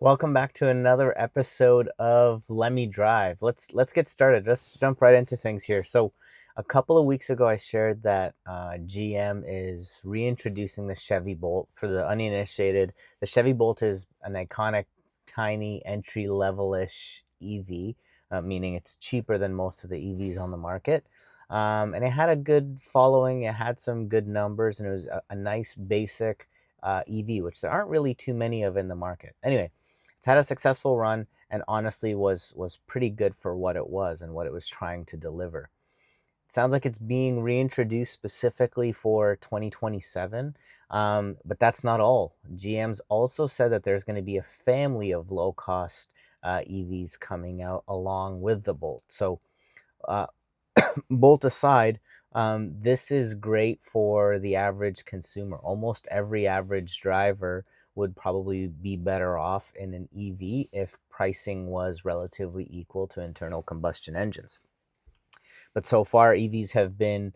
Welcome back to another episode of Let Me Drive. Let's get started. Let's jump right into things here. So, a couple of weeks ago, I shared that GM is reintroducing the Chevy Bolt. For the uninitiated, the Chevy Bolt is an iconic, tiny entry level-ish EV, meaning it's cheaper than most of the EVs on the market. And it had a good following. It had some good numbers, and it was a nice basic EV, which there aren't really too many of in the market. Anyway, it's had a successful run and honestly was pretty good for what it was and what it was trying to deliver. It sounds like it's being reintroduced specifically for 2027, but that's not all. GM's also said that there's going to be a family of low cost EVs coming out along with the Bolt. So uh, Bolt aside, this is great for the average consumer. Almost every average driver would probably be better off in an EV if pricing was relatively equal to internal combustion engines. But so far, EVs have been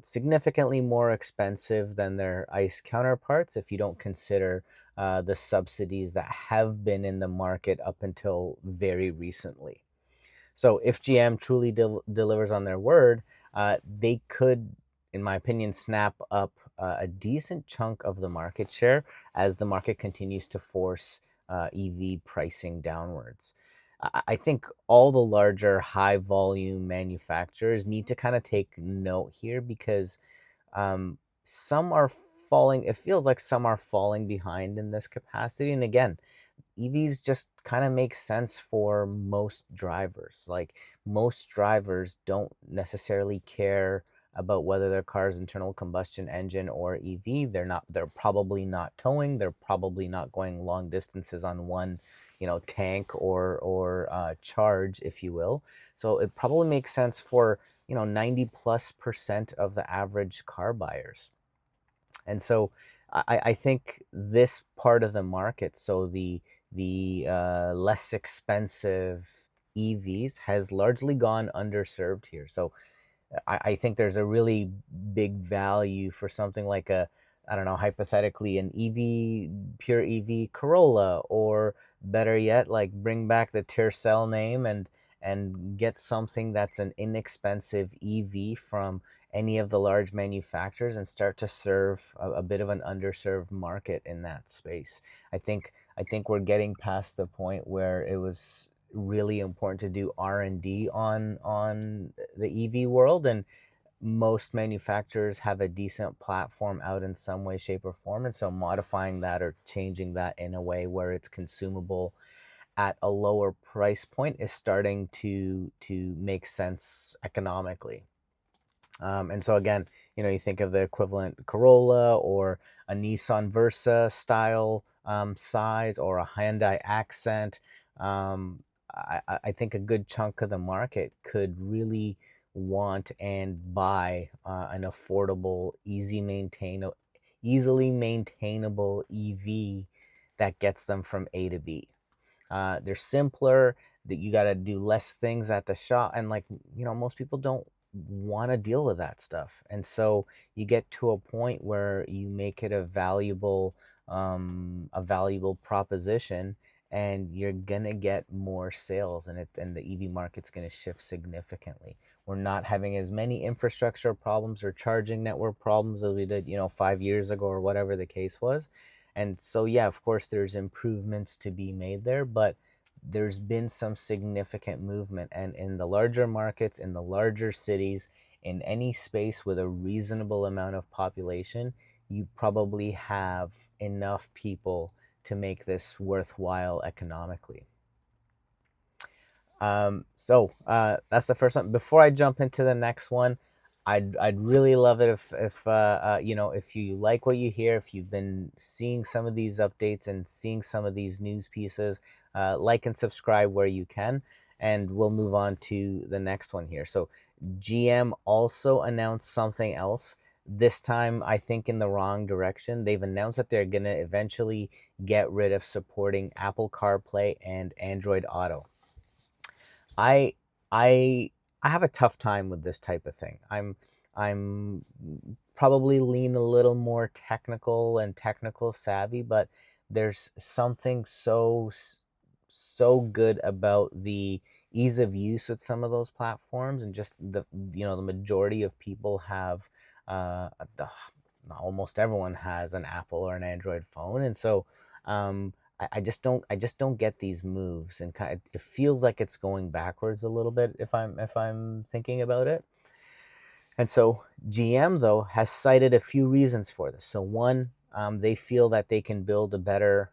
significantly more expensive than their ICE counterparts if you don't consider the subsidies that have been in the market up until very recently. So if GM truly delivers on their word, they could, in my opinion, snap up a decent chunk of the market share as the market continues to force EV pricing downwards. I think all the larger high volume manufacturers need to kind of take note here because some are falling, it feels like some are falling behind in this capacity. And again, EVs just kind of make sense for most drivers. Like most drivers don't necessarily care about whether their car's internal combustion engine or EV. They're probably not towing, they're probably not going long distances on one, tank or charge, if you will. So it probably makes sense for, 90+% of the average car buyers. And so I think this part of the market, so the less expensive EVs, has largely gone underserved here. So I think there's a really big value for something like I don't know, hypothetically, an EV, pure EV Corolla, or better yet, like bring back the Tercel name and get something that's an inexpensive EV from any of the large manufacturers and start to serve a bit of an underserved market in that space. I think we're getting past the point where it was really important to do R&D on the EV world, and most manufacturers have a decent platform out in some way, shape, or form, and so modifying that or changing that in a way where it's consumable at a lower price point is starting to make sense economically. And so again, you think of the equivalent Corolla or a Nissan Versa style size, or a Hyundai Accent. I think a good chunk of the market could really want and buy an affordable, easily maintainable EV that gets them from A to B. They're simpler. That you got to do less things at the shop, and like most people don't want to deal with that stuff, and so you get to a point where you make it a valuable proposition, and you're gonna get more sales, and the EV market's gonna shift significantly. We're not having as many infrastructure problems or charging network problems as we did 5 years ago, or whatever the case was. And so, yeah, of course, there's improvements to be made there, but there's been some significant movement. And in the larger markets, in the larger cities, in any space with a reasonable amount of population, you probably have enough people to make this worthwhile economically. So that's the first one. Before I jump into the next one, I'd really love it if you like what you hear, if you've been seeing some of these updates and seeing some of these news pieces, like and subscribe where you can, and we'll move on to the next one here. So GM also announced something else. This time, I think in the wrong direction. They've announced that they're gonna eventually get rid of supporting Apple CarPlay and Android Auto. I I I have a tough time with this type of thing. I'm probably lean a little more technical and technical savvy, but there's something so good about the ease of use with some of those platforms, and just the majority of people have uh, the, almost everyone has an Apple or an Android phone, and so I just don't get these moves, and it feels like it's going backwards a little bit if I'm thinking about it. And so GM, though, has cited a few reasons for this. So one, they feel that they can build a better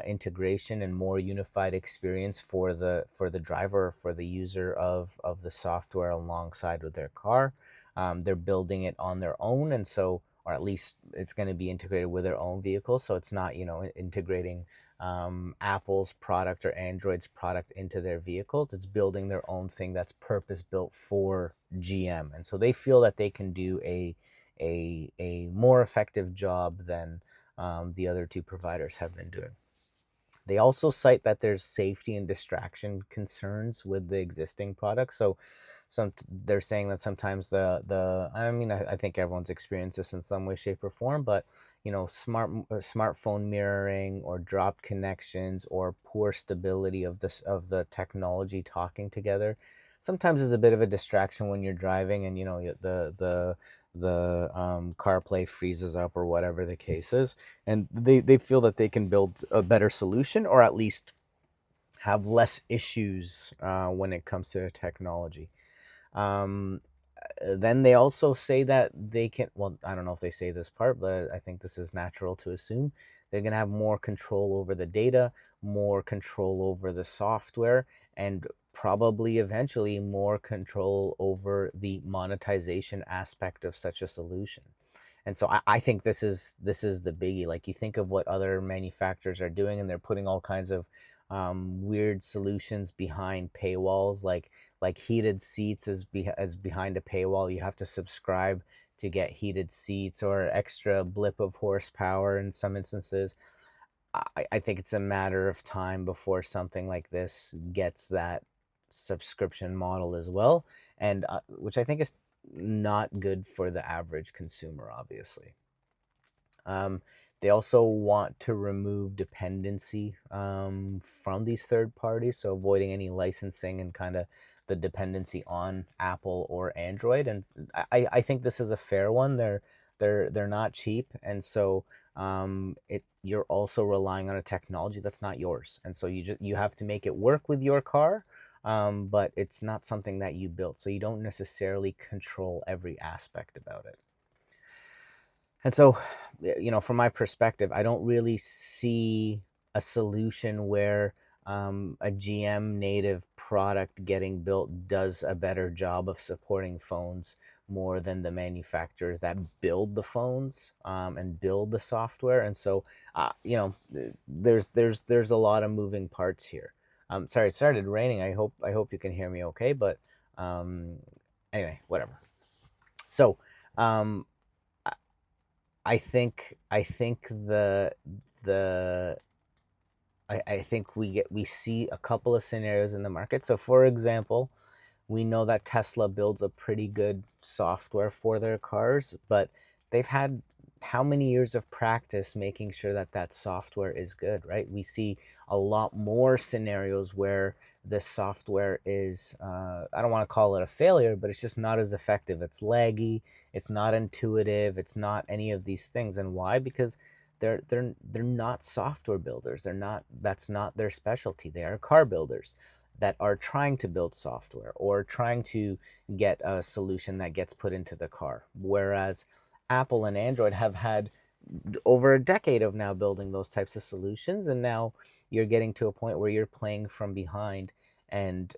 integration and more unified experience for the driver, or for the user of the software alongside with their car. They're building it on their own, and so, or at least it's going to be integrated with their own vehicle. So it's not, integrating Apple's product or Android's product into their vehicles. It's building their own thing that's purpose built for GM, and so they feel that they can do a more effective job than the other two providers have been doing. They also cite that there's safety and distraction concerns with the existing products. So they're saying that sometimes I think everyone's experienced this in some way, shape, or form, but smartphone mirroring, or dropped connections, or poor stability of the technology talking together sometimes is a bit of a distraction when you're driving, and the CarPlay freezes up, or whatever the case is, and they feel that they can build a better solution, or at least have less issues when it comes to technology. Um, then they also say that they can, well, I don't know if they say this part, but I think this is natural to assume, they're going to have more control over the data, more control over the software, and probably eventually more control over the monetization aspect of such a solution. And so I think this is the biggie. Like, you think of what other manufacturers are doing, and they're putting all kinds of weird solutions behind paywalls, like heated seats as behind a paywall. You have to subscribe to get heated seats, or extra blip of horsepower in some instances. I think it's a matter of time before something like this gets that subscription model as well, and which I think is not good for the average consumer, obviously. Um, they also want to remove dependency from these third parties, so avoiding any licensing and kind of the dependency on Apple or Android. And I think this is a fair one. They're not cheap, and so you're also relying on a technology that's not yours, and so you have to make it work with your car. But it's not something that you built, so you don't necessarily control every aspect about it. And so, from my perspective, I don't really see a solution where a GM native product getting built does a better job of supporting phones more than the manufacturers that build the phones and build the software. And so, there's a lot of moving parts here. Sorry, it started raining. I hope you can hear me okay. But um, anyway, whatever. So. Um, I think the I think we see a couple of scenarios in the market. So, for example, we know that Tesla builds a pretty good software for their cars, but they've had how many years of practice making sure that that software is good, right? We see a lot more scenarios where this software is, I don't want to call it a failure, but it's just not as effective. It's laggy, it's not intuitive, it's not any of these things. And why? Because they're not software builders. That's not their specialty. They are car builders that are trying to build software, or trying to get a solution that gets put into the car. Whereas Apple and Android have had over a decade of now building those types of solutions, and now you're getting to a point where you're playing from behind. And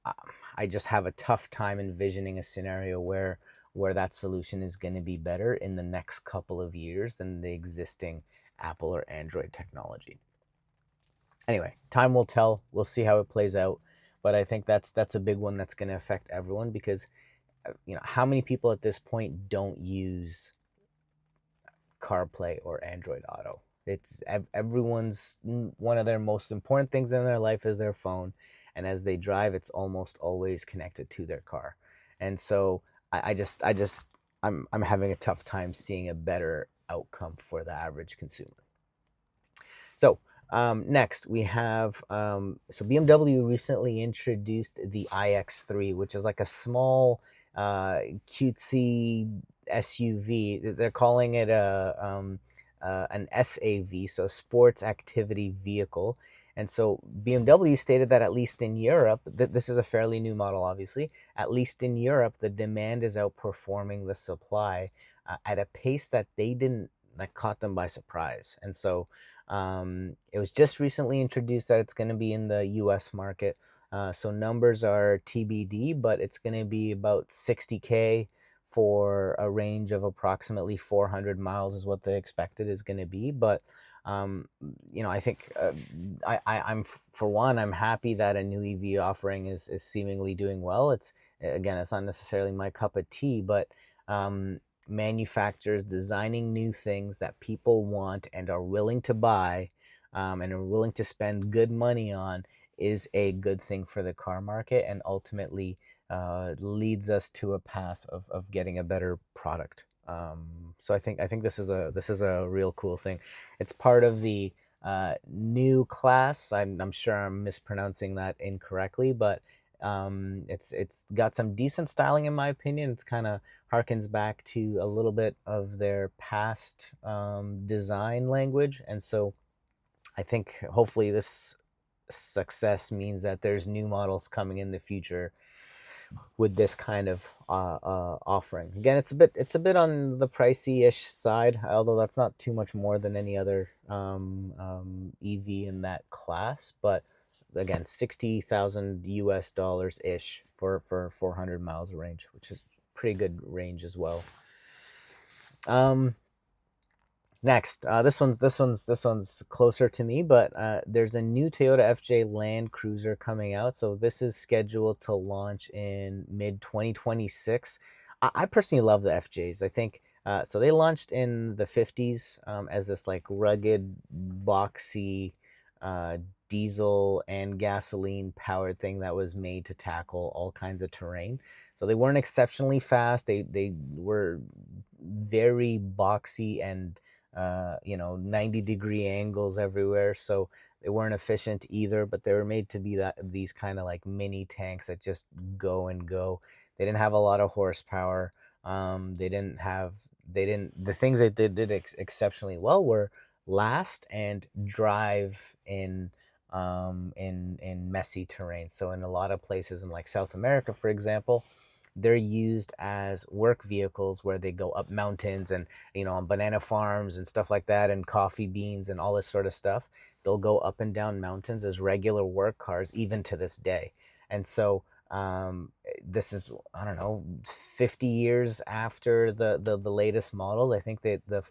uh, I just have a tough time envisioning a scenario where that solution is going to be better in the next couple of years than the existing Apple or Android technology. Anyway, time will tell. We'll see how it plays out, but I think that's a big one that's going to affect everyone, because how many people at this point don't use CarPlay or Android Auto? It's everyone's one of their most important things in their life is their phone, and as they drive, it's almost always connected to their car. And so I'm having a tough time seeing a better outcome for the average consumer. So next we have so BMW recently introduced the iX3, which is like a small, cutesy SUV. They're calling it an SAV, so sports activity vehicle. And so BMW stated that at least in Europe, this is a fairly new model, obviously. At least in Europe, the demand is outperforming the supply at a pace that they didn't that caught them by surprise. And so it was just recently introduced that it's going to be in the US market. So numbers are TBD, but it's going to be about 60K for a range of approximately 400 miles, is what they expected is going to be. But um, I think I'm for one, I'm happy that a new EV offering is seemingly doing well. It's not necessarily my cup of tea, but um, manufacturers designing new things that people want and are willing to buy, and are willing to spend good money on, is a good thing for the car market, and ultimately leads us to a path of getting a better product. So I think this is a real cool thing. It's part of the new class. I'm sure I'm mispronouncing that incorrectly, but it's got some decent styling in my opinion. It's kind of harkens back to a little bit of their past design language, and so I think hopefully this success means that there's new models coming in the future with this kind of offering. Again, it's a bit on the pricey-ish side, although that's not too much more than any other EV in that class. But again, 60,000 US dollars ish for 400 miles of range, which is pretty good range as well. Um, Next, this one's closer to me, but there's a new Toyota FJ Land Cruiser coming out. So this is scheduled to launch in mid 2026. I personally love the FJs. I think so. They launched in the 50s as this like rugged, boxy, uh, diesel and gasoline powered thing that was made to tackle all kinds of terrain. So they weren't exceptionally fast. They were very boxy and 90-degree angles everywhere. So they weren't efficient either, but they were made to be these kind of like mini tanks that just go and go. They didn't have a lot of horsepower. The things they did exceptionally well were last and drive in messy terrain. So in a lot of places in like South America, for example, they're used as work vehicles where they go up mountains and on banana farms and stuff like that, and coffee beans and all this sort of stuff. They'll go up and down mountains as regular work cars even to this day. And so this is, I don't know, 50 years after the latest models. I think that the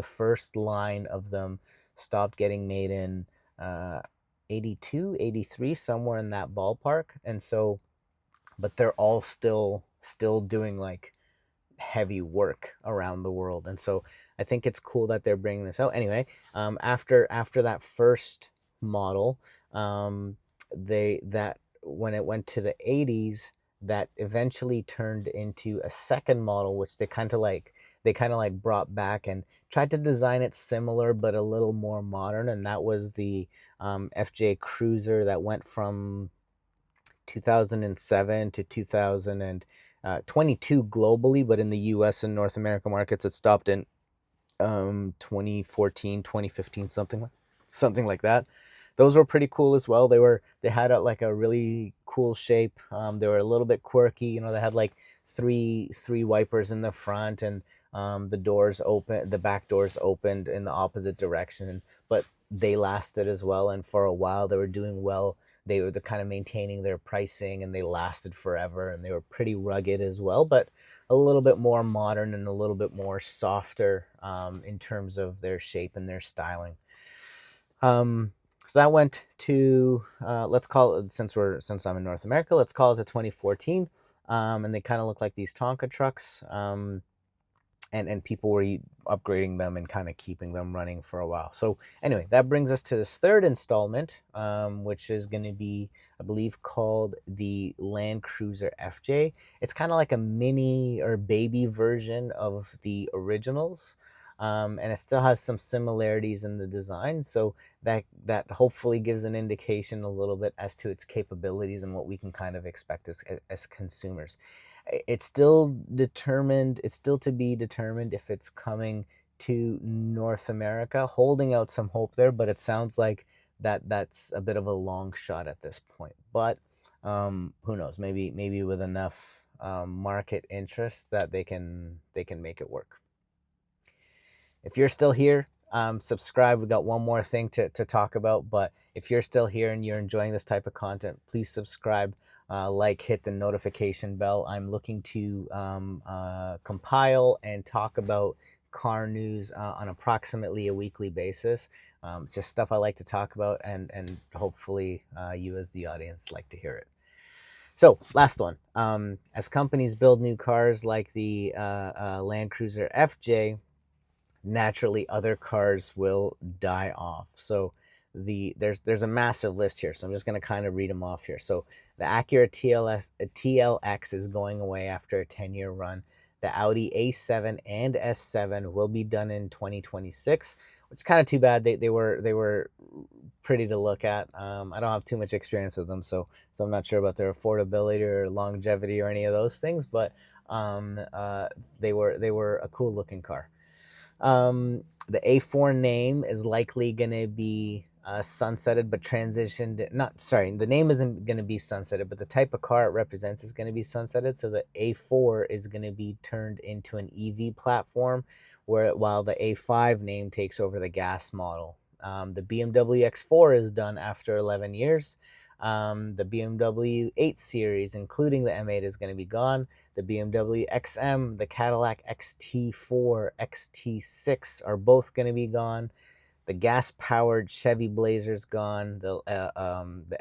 first line of them stopped getting made in uh 82, 83, somewhere in that ballpark. And so but they're all still doing like heavy work around the world. And so I think it's cool that they're bringing this out. Anyway, after that first model, they that when it went to the 80s, that eventually turned into a second model, which they kind of like brought back and tried to design it similar but a little more modern, and that was the FJ Cruiser that went from 2007 to 2022 globally, but in the US and North America markets, it stopped in 2014, 2015, something like that. Those were pretty cool as well. They had like a really cool shape. They were a little bit quirky. They had like three wipers in the front, and the back doors opened in the opposite direction. But they lasted as well, and for a while they were doing well. They were kind of maintaining their pricing, and they lasted forever, and they were pretty rugged as well, but a little bit more modern and a little bit more softer in terms of their shape and their styling. So that went to let's call it, since I'm in North America, let's call it the 2014, and they kind of look like these Tonka trucks. And people were upgrading them and kind of keeping them running for a while. So anyway, that brings us to this third installment, which is going to be, I believe, called the Land Cruiser FJ. It's kind of like a mini or baby version of the originals. and it still has some similarities in the design. So that hopefully gives an indication a little bit as to its capabilities and what we can kind of expect as consumers. It's still determined. It's still to be determined if it's coming to North America. Holding out some hope there, but it sounds like that's a bit of a long shot at this point. But who knows? Maybe with enough market interest that they can make it work. If you're still here, subscribe. We got one more thing to talk about, but if you're still here and you're enjoying this type of content, please subscribe, hit the notification bell. I'm looking to compile and talk about car news on approximately a weekly basis. It's just stuff I like to talk about, and hopefully you as the audience like to hear it. So, last one. As companies build new cars like the Land Cruiser FJ, naturally other cars will die off. So there's a massive list here. So I'm just going to kind of read them off here. So the Acura TLX is going away after a 10-year run. The Audi A7 and S7 will be done in 2026, which is kind of too bad. They were pretty to look at. I don't have too much experience with them, so I'm not sure about their affordability or longevity or any of those things. But they were a cool looking car. The A4 name is likely going to be sunsetted, but transitioned. Not sorry, the name isn't going to be sunsetted, but the type of car it represents is going to be sunsetted. So the A4 is going to be turned into an EV platform, while the A5 name takes over the gas model. The BMW X4 is done after 11 years. The BMW 8 Series, including the M8, is going to be gone. The BMW XM, the Cadillac XT4, XT6 are both going to be gone. The gas-powered Chevy Blazer is gone. The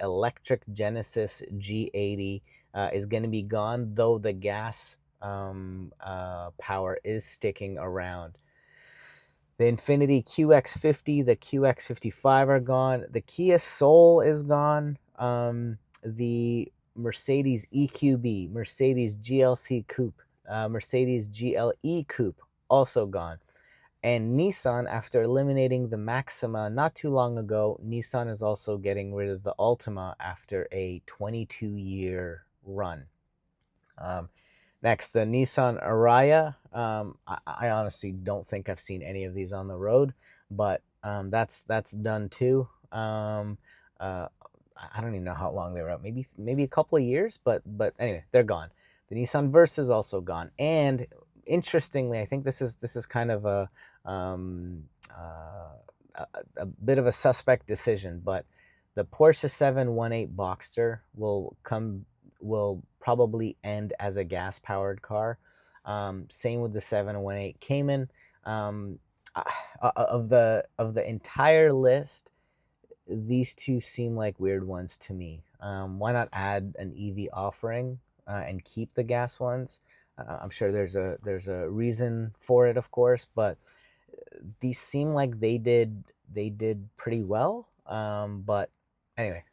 electric Genesis G80 is going to be gone, though the gas power is sticking around. The Infiniti QX50, the QX55 are gone. The Kia Soul is gone. The Mercedes EQB, Mercedes GLC Coupe, Mercedes GLE Coupe also gone. And Nissan, after eliminating the Maxima not too long ago, Nissan is also getting rid of the Altima after a 22-year run. Next, the Nissan Ariya. I honestly don't think I've seen any of these on the road, but that's done too. I don't even know how long they were out. Maybe a couple of years, but anyway, they're gone. The Nissan Versa is also gone. And interestingly, I think this is kind of a bit of a suspect decision, but the Porsche 718 Boxster will probably end as a gas-powered car. Same with the 718 Cayman. Of the entire list, these two seem like weird ones to me. Why not add an EV offering and keep the gas ones? I'm sure there's a reason for it, of course, but these seem like they did pretty well. But anyway,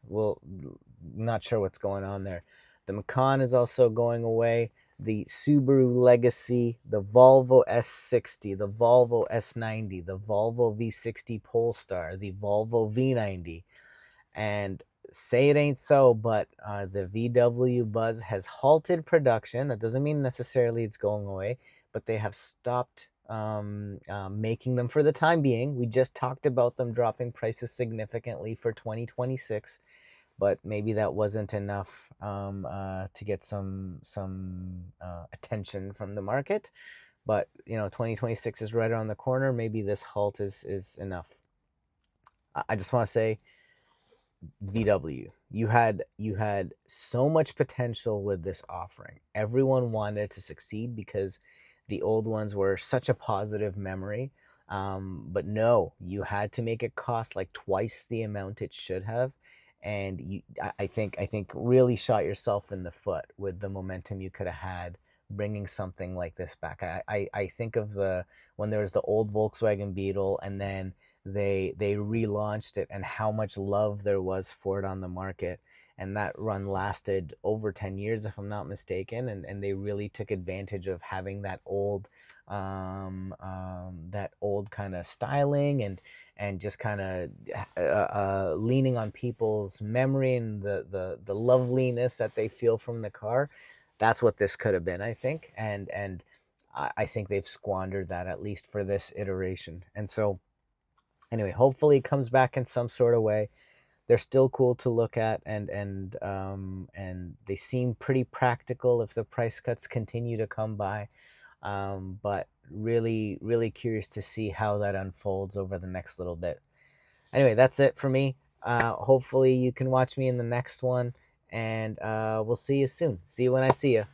not sure what's going on there. The Macan is also going away. The Subaru Legacy, the Volvo S60, the Volvo S90, the Volvo V60 Polestar, the Volvo V90, and say it ain't so, but the VW Buzz has halted production. That doesn't mean necessarily it's going away, but they have stopped making them for the time being. We just talked about them dropping prices significantly for 2026. But maybe that wasn't enough to get some attention from the market. But 2026 is right around the corner. Maybe this halt is enough. I just want to say, VW, you had so much potential with this offering. Everyone wanted to succeed because the old ones were such a positive memory. But no, you had to make it cost like twice the amount it should have. And I think really shot yourself in the foot with the momentum you could have had bringing something like this back. I think of when there was the old Volkswagen Beetle, and then they relaunched it, and how much love there was for it on the market. and that run lasted over 10 years, if I'm not mistaken, and they really took advantage of having that old kind of styling, and just kind of leaning on people's memory and the loveliness that they feel from the car. That's what this could have been, I think, and I think they've squandered that, at least for this iteration. And so anyway, hopefully it comes back in some sort of way. They're still cool to look at, and they seem pretty practical if the price cuts continue to come by. But really, really curious to see how that unfolds over the next little bit. Anyway, that's it for me. Hopefully you can watch me in the next one, and we'll see you soon. See you when I see you.